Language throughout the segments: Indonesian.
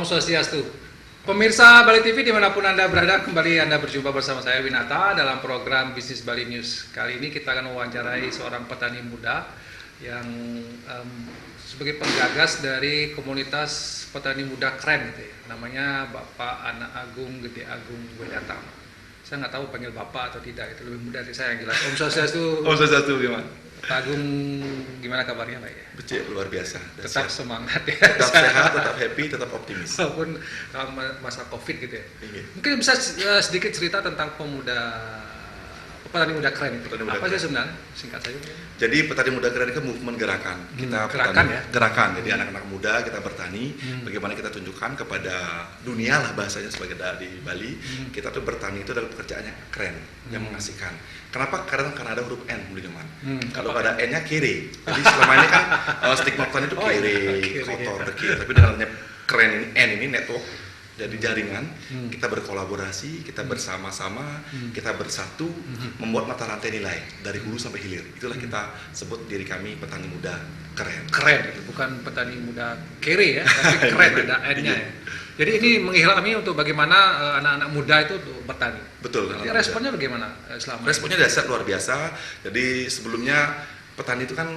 Om Swastiastu. Pemirsa Bali TV dimanapun Anda berada, kembali Anda berjumpa bersama saya Winata dalam program Bisnis Bali News. Kali ini kita akan mewawancarai seorang petani muda yang sebagai penggagas dari komunitas petani muda keren gitu ya. Namanya Bapak Anak Agung Gede Agung Widyatama. Saya nggak tahu panggil Bapak atau tidak, itu lebih mudah dari saya yang jelas. Om Swastiastu. Om Swastiastu gimana? Pak Agung, gimana kabarnya Pak ya? Becek, luar biasa. Tetap semangat ya. Tetap sehat, tetap happy, tetap optimis. Walaupun masa COVID gitu ya. Iya. Mungkin bisa sedikit cerita tentang petani muda keren itu. Petani muda Apa keren. sih sebenarnya? Singkat saja. Jadi petani muda keren itu movement gerakan. Kita gerakan petani, ya? Gerakan. Jadi anak-anak muda kita bertani, bagaimana kita tunjukkan kepada dunia lah bahasanya sebagai di Bali, kita tuh bertani itu adalah pekerjaannya keren, yang mengasihkan. Kenapa? Karena ada huruf N dulu zaman. Kalau pada N-nya kiri. Jadi selama ini kan stigma petani itu kiri, kotor, kiri. Tapi dengan adanya keren ini, N ini network, jadi jaringan, kita berkolaborasi, kita bersama-sama, kita bersatu, membuat mata rantai nilai dari hulu sampai hilir. Itulah kita sebut diri kami petani muda keren. Keren gitu, bukan petani muda kere ya, tapi keren ada N-nya ya. Jadi ini mengilhami untuk bagaimana anak-anak muda itu untuk bertani. Betul. Jadi responnya bagaimana selama Responnya dasar luar biasa. Jadi sebelumnya petani itu kan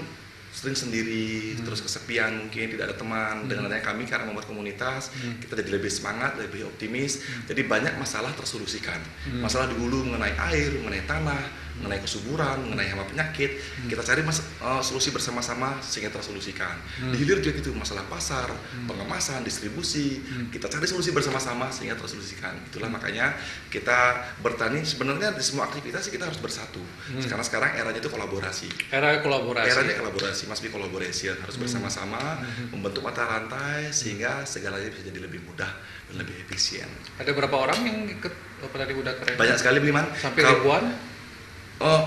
sering sendiri, terus kesepian, mungkin tidak ada teman. Dengan adanya kami karena membuat komunitas, kita jadi lebih semangat, lebih optimis. Jadi banyak masalah tersolusikan. Masalah di hulu mengenai air, mengenai tanah, mengenai kesuburan, mengenai hama penyakit. Kita cari solusi bersama-sama sehingga tersolusikan. Di hilir juga itu masalah pasar, pengemasan, distribusi. Kita cari solusi bersama-sama sehingga tersolusikan. Itulah makanya kita bertani. Sebenarnya di semua aktivitas kita harus bersatu. Karena sekarang eranya itu kolaborasi. era kolaborasi. Eranya kolaborasi, must be collaboration, harus bersama-sama membentuk mata rantai sehingga segalanya bisa jadi lebih mudah dan lebih efisien. Ada berapa orang yang ikut petani muda keren? Banyak sekali Bliman. Sampai ribuan?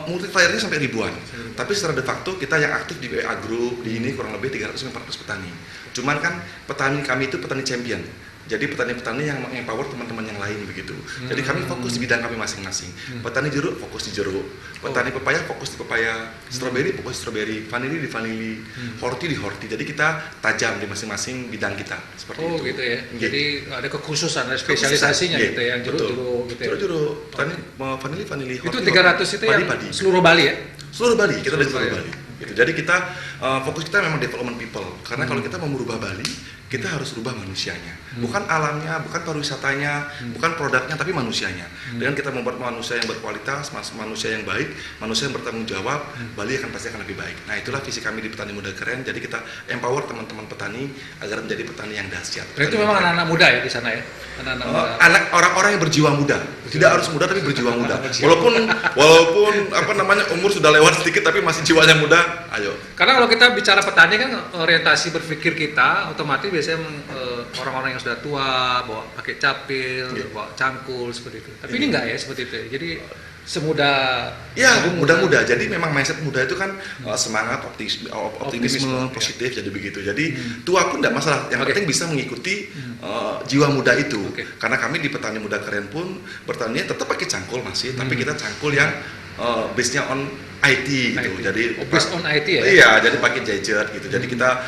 Multipliernya sampai ribuan. Tapi secara de facto kita yang aktif di WA Group di ini kurang lebih 300-400 petani. Cuman kan petani kami itu petani champion. Jadi petani-petani yang mengempower teman-teman yang lain begitu. Jadi kami fokus di bidang kami masing-masing. Petani jeruk fokus di jeruk, petani pepaya fokus di pepaya, stroberi fokus di stroberi, vanili di vanili, horti di horti. Jadi kita tajam di masing-masing bidang kita seperti itu. Oh gitu ya. Iya. Jadi ada kekhususan, ada spesialisasinya Iya, gitu ya, yang jeruk-jeruk gitu ya. Jeruk-jeruk, petani vanili, Itu horti, 300 itu yang padi-padi. seluruh Bali ya? Seluruh Bali, kita dari Seluruh seluruh Bali. Gitu. Jadi kita fokus kita memang development people. Karena kalau kita mau merubah Bali, kita harus rubah manusianya. Bukan alamnya, bukan pariwisatanya, bukan produknya, tapi manusianya. Dengan kita membuat manusia yang berkualitas, manusia yang baik, manusia yang bertanggung jawab, Bali pasti akan lebih baik. Nah, itulah visi kami di Petani Muda Keren. Jadi kita empower teman-teman petani agar menjadi petani yang dahsyat. Dan itu memang anak-anak muda ya di sana ya? Anak-anak muda. Anak orang-orang yang berjiwa muda. Tidak harus muda tapi berjiwa muda. Walaupun umur sudah lewat sedikit tapi masih jiwanya muda. Ayo. Karena kalau kita bicara petani kan orientasi berpikir kita otomatis biasanya orang-orang yang sudah tua bawa pakai capil, bawa cangkul seperti itu. Tapi ini enggak ya seperti itu. Jadi semuda muda-muda. Jadi memang mindset muda itu kan semangat, optimisme, positif jadi begitu. Jadi tua pun tidak masalah. Yang penting bisa mengikuti jiwa muda itu. Karena kami di Petani Muda Keren pun bertaninya tetap pakai cangkul masih, tapi kita cangkul yang base-nya on IT gitu. Jadi based on IT ya? Iya, jadi pakai gadget gitu. Jadi kita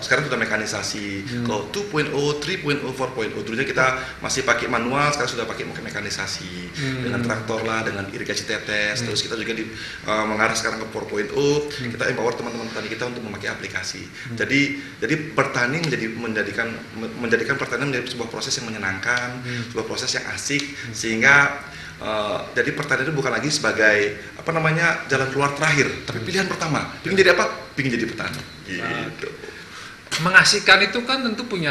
sekarang sudah mekanisasi ke 2.0, 3.0, 4.0. Dulunya kita masih pakai manual, sekarang sudah pakai mekanisasi dengan traktor lah, dengan irigasi tetes. Terus kita juga mengarah sekarang ke 4.0. Kita empower teman-teman petani kita untuk memakai aplikasi. Jadi bertani menjadikan pertanian menjadi sebuah proses yang menyenangkan, sebuah proses yang asik sehingga jadi pertanian itu bukan lagi sebagai jalan keluar terakhir, tapi pilihan pertama. Pingin jadi apa? Pingin jadi petani. Gitu. Mengasihkan itu kan tentu punya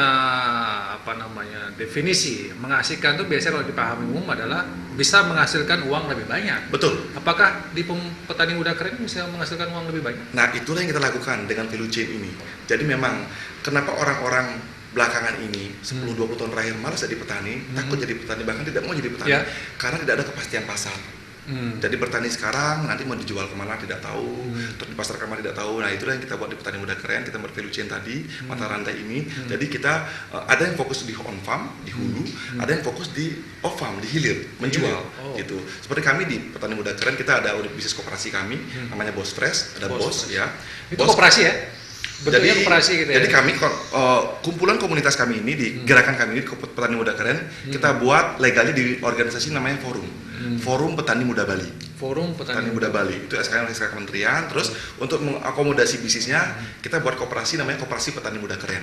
definisi. Mengasihkan itu biasanya kalau dipahami umum adalah bisa menghasilkan uang lebih banyak. Betul. Apakah di petani muda keren bisa menghasilkan uang lebih banyak? Nah, itulah yang kita lakukan dengan value chain ini. Jadi memang kenapa orang-orang belakangan ini 10-20 tahun terakhir malas jadi petani, takut jadi petani, bahkan tidak mau jadi petani karena tidak ada kepastian pasar. Jadi bertani sekarang nanti mau dijual kemana tidak tahu, terus di pasar kemana tidak tahu. Nah, itulah yang kita buat di Petani Muda Keren. Kita value chain tadi, mata rantai ini. Jadi kita ada yang fokus di on farm, di hulu, ada yang fokus di off farm, di hilir, menjual gitu. Seperti kami di Petani Muda Keren, kita ada unit bisnis koperasi kami namanya Bos Fresh, ada Bos ya. Itu koperasi ya? Bentuknya koperasi gitu ya? Jadi kami kumpulan komunitas kami ini di gerakan kami ini Petani Muda Keren kita buat legalnya di organisasi namanya Forum Petani Muda Bali. Forum Petani Muda Bali itu SK Kementerian. Terus untuk mengakomodasi bisnisnya kita buat koperasi namanya Koperasi Petani Muda Keren.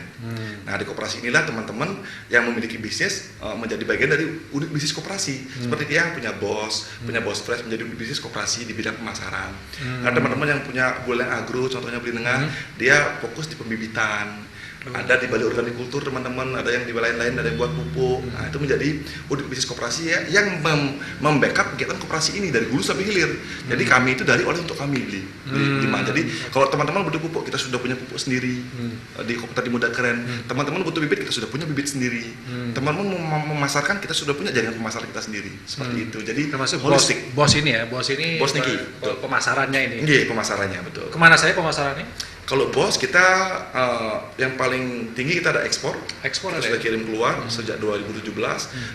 Nah di koperasi inilah teman-teman yang memiliki bisnis menjadi bagian dari unit bisnis koperasi. Seperti dia yang punya bos fresh menjadi unit bisnis koperasi di bidang pemasaran. Ada teman-teman yang punya bulan agro, contohnya Beli Nengah, dia fokus di pembibitan. Ada di Bali Organikultur teman-teman, ada yang di lain-lain, ada yang buat pupuk. Nah itu menjadi unit bisnis koperasi ya, yang membackup kegiatan koperasi ini dari hulu sampai hilir. Jadi kami itu dari oleh untuk kami beli. Jadi kalau teman-teman butuh pupuk, kita sudah punya pupuk sendiri di Petani Muda Keren. Teman-teman butuh bibit, kita sudah punya bibit sendiri. Teman-teman memasarkan, kita sudah punya jaringan pemasaran kita sendiri. Seperti itu. Jadi termasuk holistik. Bos ini Niki. Pemasarannya ini. Iya, pemasarannya betul. Kemana saya pemasarannya? Kalau bos kita yang paling tinggi kita ada ekspor kita sudah kirim keluar sejak 2017.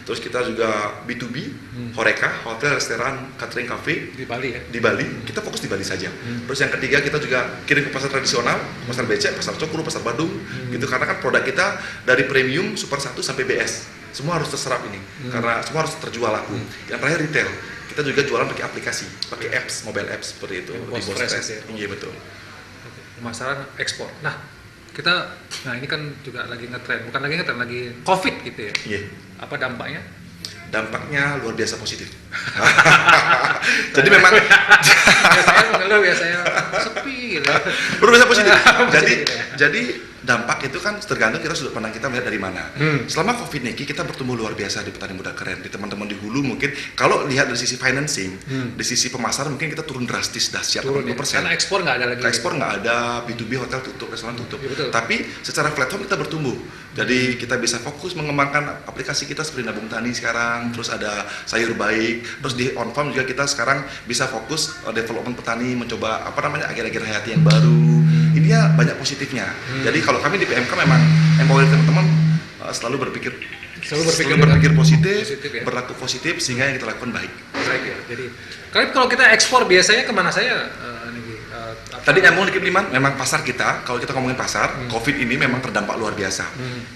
Terus kita juga B2B, Horeca, hotel, restoran, catering, cafe di Bali ya. Di Bali, kita fokus di Bali saja. Terus yang ketiga kita juga kirim ke pasar tradisional, pasar becek, pasar Cokro, pasar Badung, gitu karena kan produk kita dari premium Super 1 sampai BS semua harus terserap ini karena semua harus terjual laku. Yang terakhir retail, kita juga jualan pakai aplikasi, pakai apps, mobile apps seperti itu di Bos Fresh. Iya betul. Pemasaran ekspor. Nah ini kan juga lagi ngetren, bukan lagi ngetren, lagi COVID gitu ya. Iya. Apa dampaknya? Dampaknya luar biasa positif. Jadi memang saya mengeluh biasanya sepi gitu. Luar biasa positif. Jadi dampak itu kan tergantung kita sudut pandang kita melihat dari mana. Selama COVID ini kita bertumbuh luar biasa di Petani Muda Keren. Di teman-teman di hulu mungkin kalau lihat dari sisi financing, di sisi pemasaran mungkin kita turun drastis dahsyat 80%. Ya? Karena ekspor nggak ada lagi. Ekspor nggak ada, B2B hotel tutup, restoran tutup. Ya, tapi secara platform kita bertumbuh. Jadi kita bisa fokus mengembangkan aplikasi kita seperti Nabung Tani sekarang, terus ada Sayur Baik, terus di on farm juga kita sekarang bisa fokus development petani, mencoba agen-agen hayati yang baru. Ini ya banyak positifnya. Jadi kalau kami di PMK memang empower teman-teman selalu berpikir positif ya? Berlaku positif sehingga yang kita lakukan baik ya. Jadi kalau kita ekspor biasanya kemana saya? Tadi nyambung dikit Liman, memang pasar kita, kalau kita ngomongin pasar, COVID ini memang terdampak luar biasa.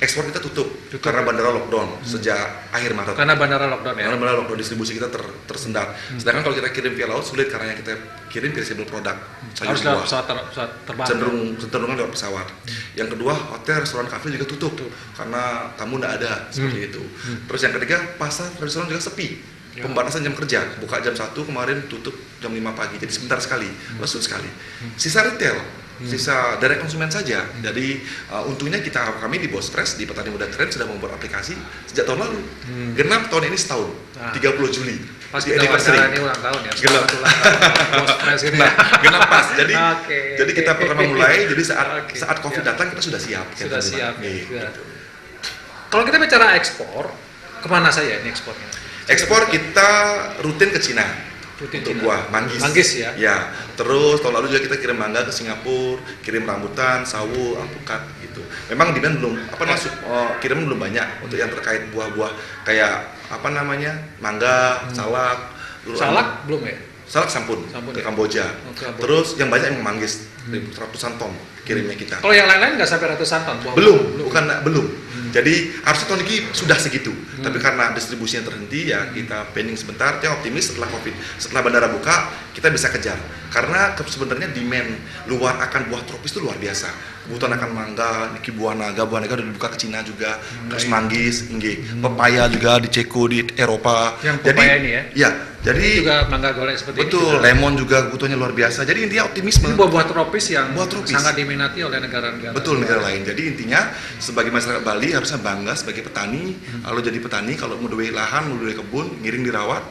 Ekspor kita tutup karena bandara lockdown sejak akhir Maret. Karena bandara lockdown ya? Karena bandara lockdown, distribusi kita tersendat. Sedangkan kalau kita kirim via laut sulit karena yang kita kirim perishable product. Harus lewat pesawat terbang. Cenderung lewat pesawat. Yang kedua, hotel, restoran, kafe juga tutup karena tamu nggak ada, seperti itu. Terus yang ketiga, pasar tradisional juga sepi. Pembatasan jam kerja, buka jam 1, kemarin tutup jam 5 pagi, jadi sebentar sekali, lesu sekali. Sisa retail, sisa direct konsumen saja. Jadi untungnya kami di Bos Fresh, di Petani Muda Keren sudah membuat aplikasi sejak tahun lalu. Genap tahun ini setahun, 30 Juli. Pas kita wawancara ini ulang tahun ya. Genap Bos Fresh ini. Genap pas. Jadi kita pertama mulai, jadi saat COVID datang kita sudah siap. Sudah siap. Kalau kita bicara ekspor, kemana saya ini ekspornya? Ekspor kita rutin ke Cina. Untuk buah manggis ya. Ya. Terus tahun lalu juga kita kirim mangga ke Singapura, kirim rambutan, sawo, alpukat gitu. Memang demand belum kiriman belum banyak untuk yang terkait buah-buah kayak mangga, salak. Salak belum ya? Salak sampun ke Kamboja. Terus yang banyak yang manggis, ratusan ton kirimnya kita. Kalau yang lain-lain nggak sampai ratusan ton? Belum. Jadi harusnya tahun ini sudah segitu. Tapi karena distribusinya terhenti ya kita pending sebentar. Kita optimis setelah bandara buka kita bisa kejar. Karena sebenarnya demand luar akan buah tropis itu luar biasa. Kebutuhan akan mangga, buah naga udah dibuka ke Cina juga. Terus manggis, pepaya juga di Ceko di Eropa. Yang pepaya ini ya? Iya. Jadi juga mangga goreng seperti ini. Betul, lemon juga kebutuhannya luar biasa. Jadi intinya optimisme. Ini buah-buah tropis yang sangat diminati oleh negara-negara. Betul, negara lain. Jadi intinya sebagai masyarakat Bali harusnya bangga sebagai petani. Kalau jadi petani, kalau mulai lahan, mulai kebun, ngiring dirawat,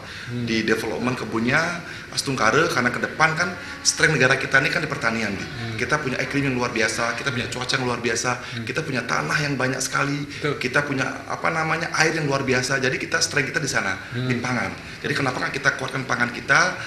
di development kebunnya, astungkare karena ke depan kan strength negara kita ini kan di pertanian. Kita punya iklim yang luar biasa, kita punya cuaca yang luar biasa, kita punya tanah yang banyak sekali, kita punya air yang luar biasa. Jadi kita strength kita di sana, di pangan. Jadi kenapa kan kita kuatkan pangan kita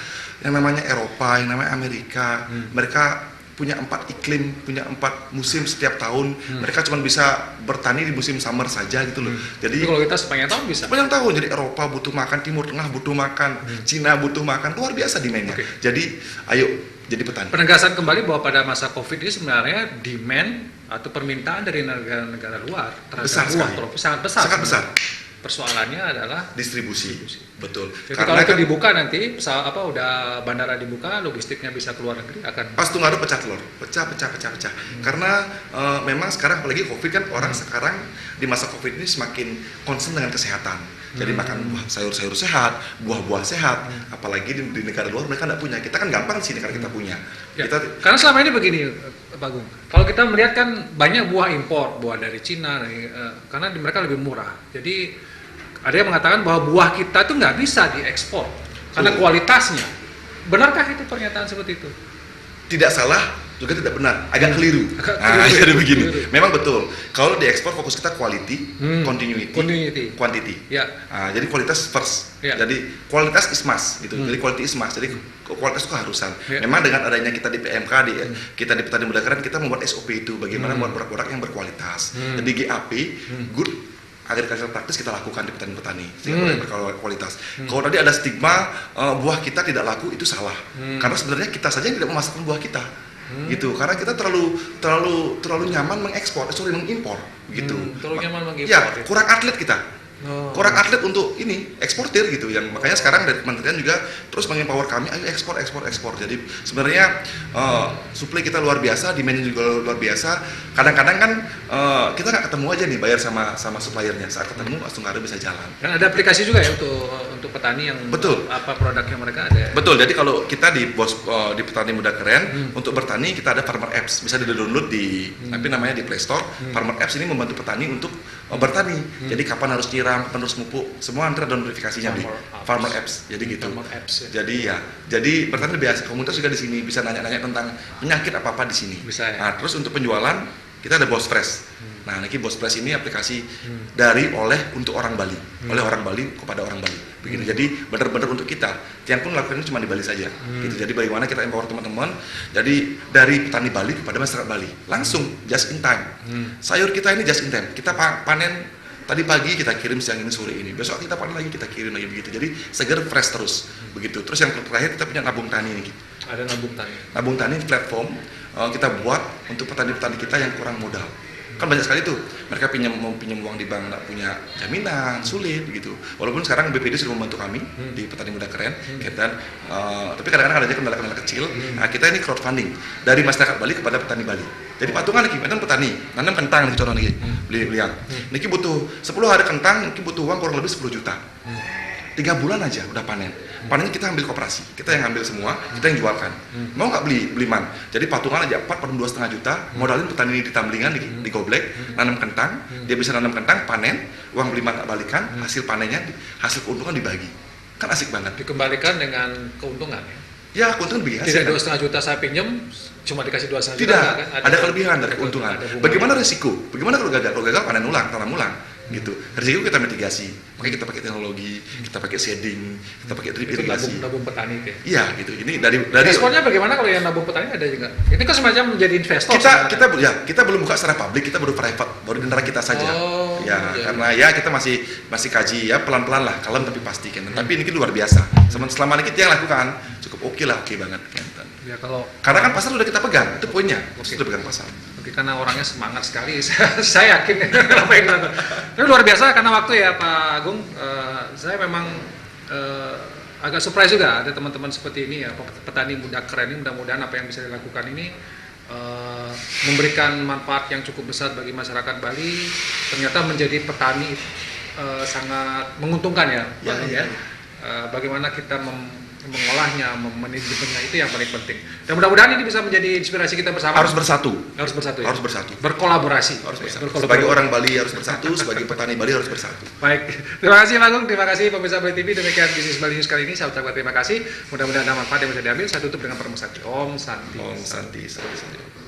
yang namanya Eropa, yang namanya Amerika, mereka punya 4 iklim, punya 4 musim setiap tahun. Mereka cuma bisa bertani di musim summer saja gitu loh. Jadi kalau kita sepanjang tahun bisa. Sepanjang tahun. Jadi Eropa butuh makan, Timur Tengah butuh makan, Cina butuh makan, luar biasa demand-nya. Jadi ayo jadi petani. Penegasan kembali bahwa pada masa Covid ini sebenarnya demand atau permintaan dari negara-negara luar terhadap buah tropis sangat besar. Sangat besar. Persoalannya adalah distribusi. Betul. Jadi karena kalau itu dibuka nanti, udah bandara dibuka, logistiknya bisa keluar negeri akan pas tuh ngaruh pecah telur, pecah. Karena memang sekarang apalagi Covid kan orang sekarang di masa Covid ini semakin concern dengan kesehatan. Jadi makan sayur-sayur sehat, buah-buah sehat. Apalagi di negara luar mereka nggak punya. Kita kan gampang sih karena kita punya. Ya, karena selama ini begini, Pak Gung. Kalau kita melihat kan banyak buah impor, buah dari Cina, karena mereka lebih murah. Jadi ada yang mengatakan bahwa buah kita itu nggak bisa diekspor karena kualitasnya. Benarkah itu pernyataan seperti itu? Tidak salah, juga tidak benar, agak keliru. Jadi begini, memang betul. Kalau diekspor fokus kita quality, continuity, quantity. Ya. Jadi kualitas first. Ya. Jadi kualitas is must gitu. Jadi quality is must. Jadi kualitas itu keharusan. Ya. Memang dengan adanya kita di PMK, kita di Petani Muda Keren, kita membuat SOP itu bagaimana membuat produk-produk yang berkualitas. Jadi GAP, good agricultural practice kita lakukan di petani-petani sehingga berkualitas. Kalau tadi ada stigma buah kita tidak laku, itu salah. Karena sebenarnya kita saja yang tidak memasarkan buah kita. Gitu. Karena kita terlalu nyaman mengimpor gitu. Terlalu nyaman mengimpor. Ya, kurang atlet kita. Kurang atlet untuk ini eksportir gitu, yang makanya sekarang dari kementerian juga terus mengempower kami, ayo ekspor. Jadi sebenarnya supply kita luar biasa, demand juga luar biasa. Kadang-kadang kan kita nggak ketemu aja nih bayar sama suppliernya, saat ketemu langsung ada bisa jalan. Dan ada aplikasi juga ya untuk petani yang betul. Apa produknya mereka ada. Betul. Jadi kalau kita di Petani Muda Keren untuk bertani kita ada Farmer Apps, bisa di-download di namanya di Play Store. Farmer Apps ini membantu petani untuk bertani. Jadi kapan harus nyiram, kapan harus pupuk, semua nanti ada notifikasinya di Farmer Apps. Jadi gitu. Apps, ya. Jadi bertani lebih asik. Komunitas juga di sini bisa nanya-nanya tentang penyakit apa di sini. Bisa, ya? Nah, terus untuk penjualan kita ada Boss Fresh. Nah, ini Boss Fresh ini aplikasi untuk orang Bali, oleh orang Bali kepada orang Bali. Begini. Jadi benar-benar untuk kita. Yang pun lakukan ini cuma di Bali saja. Gitu. Jadi bagaimana kita empower teman-teman. Jadi dari petani Bali kepada masyarakat Bali, langsung just in time. Sayur kita ini just in time. Kita panen tadi pagi kita kirim, siang ini sore ini. Besok kita panen lagi, kita kirim lagi begitu. Jadi segar fresh terus. Begitu. Terus yang terakhir kita punya Nabung Tani ini. Ada Nabung Tani. Nabung Tani platform kita buat untuk petani-petani kita yang kurang modal. Kan banyak sekali tuh mereka mau pinjam uang di bank nggak punya jaminan, sulit gitu. Walaupun sekarang BPD sudah membantu kami di Petani Muda Keren, tapi kadang-kadang ada aja kendala-kendala kecil. Nah, kita ini crowdfunding dari masyarakat Bali kepada petani Bali. Jadi patungan nih, petani nanam kentang nih contoh nih, beli-belian. Niki butuh 10 hari kentang, niki butuh uang kurang lebih 10 juta. 3 bulan aja udah panen. Panennya kita ambil koperasi, kita yang ambil semua, kita yang jualkan. Mau nggak beli man? Jadi patungan aja 4 per 2,5 juta, modalin petani ini di Tamblingan, di Goblek, nanam kentang, dia bisa nanam kentang, panen, uang beli man tak balikan, hasil panennya, hasil keuntungan dibagi. Kan asik banget. Dikembalikan dengan keuntungan ya? Ya, keuntungan biasa. Tidak 2,5 juta saya pinjam, cuma dikasih 2,5 juta. Tidak, Kan? ada kelebihan dari keuntungan. Bagaimana risiko? Bagaimana kalau gagal? Kalau gagal panen ulang, tanam ulang. Gitu. Risiko kita mitigasi. Makanya kita pakai teknologi, kita pakai shading, kita pakai drip irigasi. Nabung petani itu. Iya, gitu. Ini dari responnya bagaimana kalau yang nabung petani ada juga? Ini kan semacam menjadi investor. Kita belum buka secara publik, kita baru private, baru di antara kita saja. Karena kita masih kaji ya, pelan-pelan lah, kalem tapi pasti kan. Tapi ini luar biasa. Selama ini kita yang lakukan cukup oke banget. Ya, karena kan pasar sudah kita pegang, itu poinnya. Sudah pegang pasar. Oke, karena orangnya semangat sekali, saya yakin apa yang dilakukan. Tapi luar biasa karena waktu ya Pak Agung, saya memang agak surprise juga ada teman-teman seperti ini ya, petani muda keren ini. Mudah-mudahan apa yang bisa dilakukan ini memberikan manfaat yang cukup besar bagi masyarakat Bali. Ternyata menjadi petani sangat menguntungkan ya, Pak Agung ya. Bagaimana kita mengolahnya, manajemennya, itu yang paling penting. Dan mudah-mudahan ini bisa menjadi inspirasi kita bersama. Harus bersatu. Ya? Harus bersatu. Berkolaborasi. Sebagai orang Bali harus bersatu, sebagai petani Bali harus bersatu. Baik. Terima kasih Pak Agung, terima kasih pemirsa Bali TV. Demikian bisnis Bali News kali ini. Saya ucapkan terima kasih. Mudah-mudahan ada manfaat yang bisa diambil. Saya tutup dengan permohonan Om Santi. Om Santi.